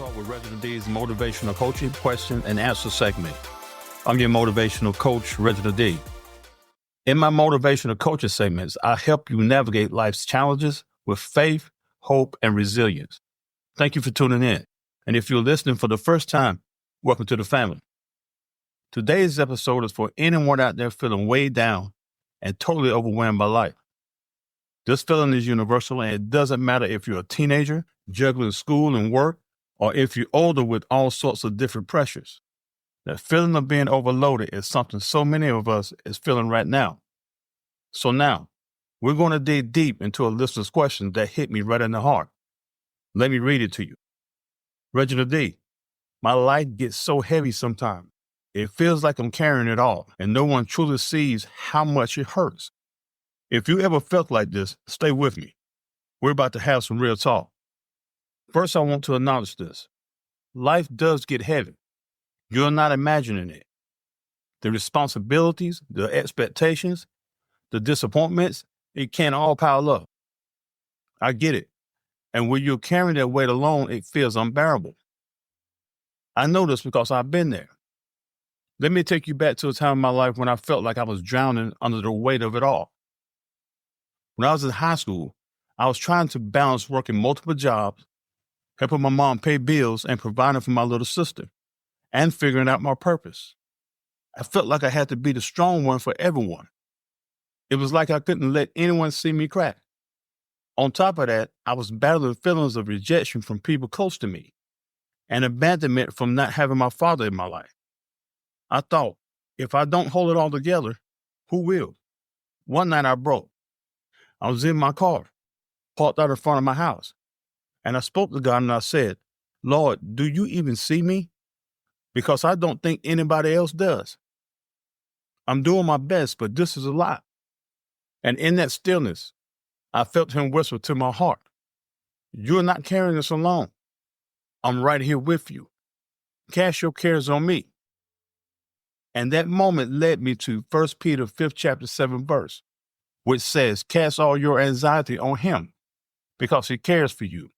Talk with Reginald D's motivational coaching question and answer segment. I'm your motivational coach, Reginald D. In my motivational coaching segments, I help you navigate life's challenges with faith, hope, and resilience. Thank you for tuning in. And if you're listening for the first time, welcome to the family. Today's episode is for anyone out there feeling weighed down and totally overwhelmed by life. This feeling is universal, and it doesn't matter if you're a teenager, juggling school and work, or if you're older with all sorts of different pressures. That feeling of being overloaded is something so many of us is feeling right now. So now, we're going to dig deep into a listener's question that hit me right in the heart. Let me read it to you. Reginald D, my life gets so heavy sometimes. It feels like I'm carrying it all, and no one truly sees how much it hurts. If you ever felt like this, stay with me. We're about to have some real talk. First, I want to acknowledge this. Life does get heavy. You're not imagining it. The responsibilities, the expectations, the disappointments, it can all pile up. I get it. And when you're carrying that weight alone, it feels unbearable. I know this because I've been there. Let me take you back to a time in my life when I felt like I was drowning under the weight of it all. When I was in high school, I was trying to balance working multiple jobs, helping my mom pay bills, and providing for my little sister, and figuring out my purpose. I felt like I had to be the strong one for everyone. It was like I couldn't let anyone see me crack. On top of that, I was battling feelings of rejection from people close to me, and abandonment from not having my father in my life. I thought, if I don't hold it all together, who will? One night I broke. I was in my car, parked out in front of my house, and I spoke to God and I said, Lord, do you even see me? Because I don't think anybody else does. I'm doing my best, but this is a lot. And in that stillness, I felt him whisper to my heart, you're not carrying this alone. I'm right here with you. Cast your cares on me. And that moment led me to 1 Peter 5th chapter 7th verse, which says, cast all your anxiety on him because he cares for you.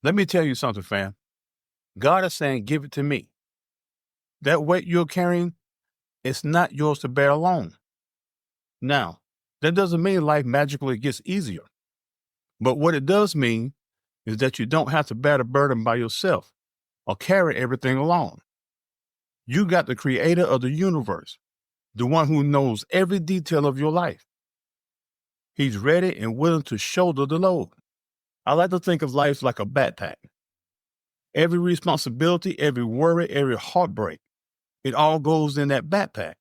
Let me tell you something, fam. God is saying, give it to me. That weight you're carrying, it's not yours to bear alone. Now, that doesn't mean life magically gets easier. But what it does mean is that you don't have to bear the burden by yourself or carry everything alone. You got the creator of the universe, the one who knows every detail of your life. He's ready and willing to shoulder the load. I like to think of life like a backpack. Every responsibility, every worry, every heartbreak, it all goes in that backpack.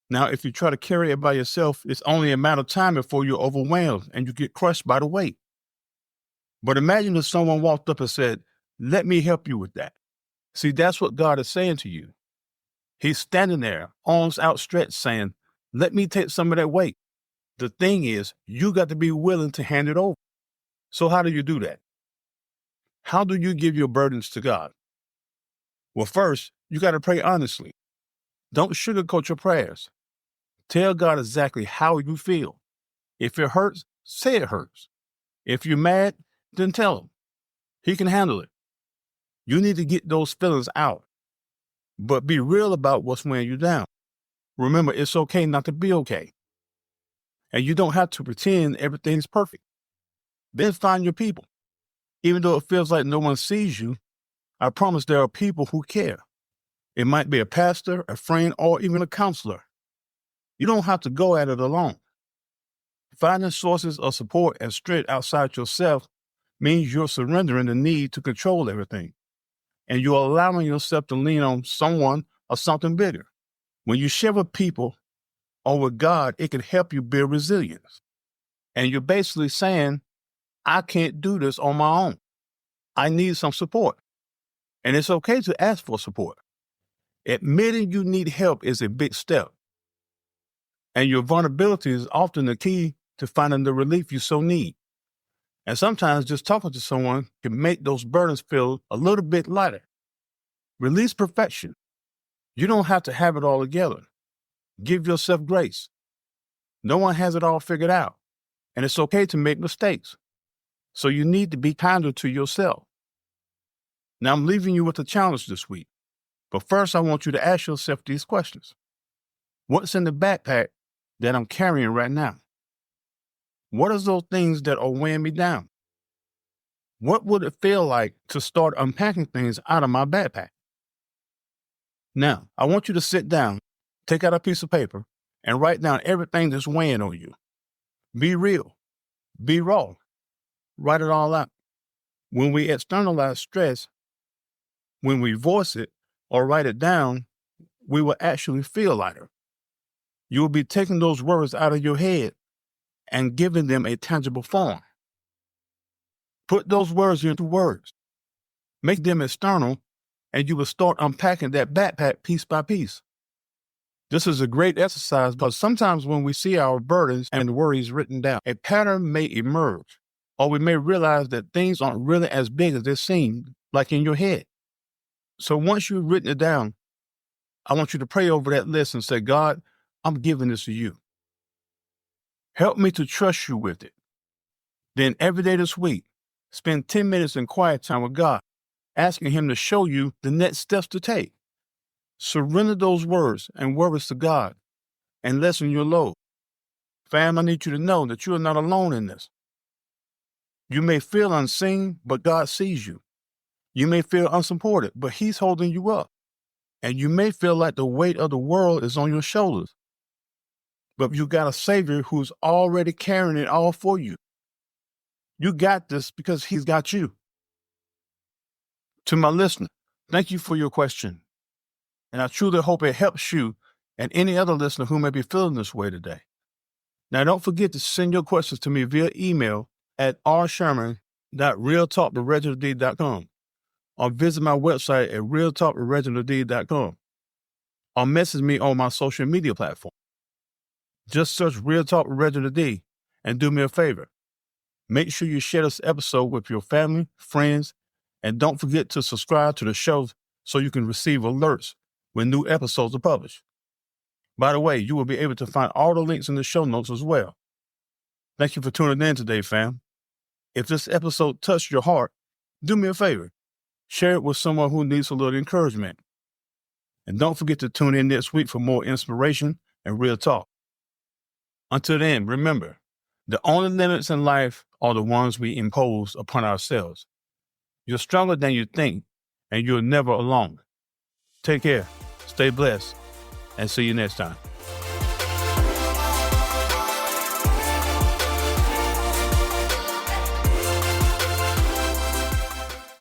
Now, if you try to carry it by yourself, it's only a matter of time before you're overwhelmed and you get crushed by the weight. But imagine if someone walked up and said, let me help you with that. See, that's what God is saying to you. He's standing there, arms outstretched, saying, let me take some of that weight. The thing is, you got to be willing to hand it over. So how do you do that? How do you give your burdens to God? Well, first, you got to pray honestly. Don't sugarcoat your prayers. Tell God exactly how you feel. If it hurts, say it hurts. If you're mad, then tell him. He can handle it. You need to get those feelings out. But be real about what's weighing you down. Remember, it's okay not to be okay. And you don't have to pretend everything's perfect. Then find your people. Even though it feels like no one sees you, I promise there are people who care. It might be a pastor, a friend, or even a counselor. You don't have to go at it alone. Finding sources of support and strength outside yourself means you're surrendering the need to control everything. And you're allowing yourself to lean on someone or something bigger. When you share with people or with God, it can help you build resilience. And you're basically saying, I can't do this on my own. I need some support. And it's okay to ask for support. Admitting you need help is a big step. And your vulnerability is often the key to finding the relief you so need. And sometimes just talking to someone can make those burdens feel a little bit lighter. Release perfection. You don't have to have it all together. Give yourself grace. No one has it all figured out, and it's okay to make mistakes. So you need to be kinder to yourself. Now I'm leaving you with a challenge this week. But first, I want you to ask yourself these questions. What's in the backpack that I'm carrying right now? What are those things that are weighing me down? What would it feel like to start unpacking things out of my backpack? Now, I want you to sit down, take out a piece of paper, and write down everything that's weighing on you. Be real. Be raw. Write it all out. When we externalize stress, when we voice it or write it down, we will actually feel lighter. You will be taking those words out of your head and giving them a tangible form. Put those words into words. Make them external, and you will start unpacking that backpack piece by piece. This is a great exercise because sometimes when we see our burdens and worries written down, a pattern may emerge, or we may realize that things aren't really as big as they seem, like in your head. So once you've written it down, I want you to pray over that list and say, God, I'm giving this to you. Help me to trust you with it. Then every day this week, spend 10 minutes in quiet time with God, asking him to show you the next steps to take. Surrender those words and worries to God and lessen your load. Fam, I need you to know that you are not alone in this. You may feel unseen, but God sees you. You may feel unsupported, but he's holding you up. And you may feel like the weight of the world is on your shoulders. But you got a Savior who's already carrying it all for you. You got this because he's got you. To my listener, thank you for your question. And I truly hope it helps you and any other listener who may be feeling this way today. Now, don't forget to send your questions to me via email at rsherman.realtalkwithreginald.com or visit my website at realtalkwithreginald.com or message me on my social media platform. Just search Real Talk with Reginald D and do me a favor. Make sure you share this episode with your family, friends, and don't forget to subscribe to the show so you can receive alerts when new episodes are published. By the way, you will be able to find all the links in the show notes as well. Thank you for tuning in today, fam. If this episode touched your heart, do me a favor. Share it with someone who needs a little encouragement. And don't forget to tune in next week for more inspiration and real talk. Until then, remember, the only limits in life are the ones we impose upon ourselves. You're stronger than you think, and you're never alone. Take care, stay blessed, and see you next time.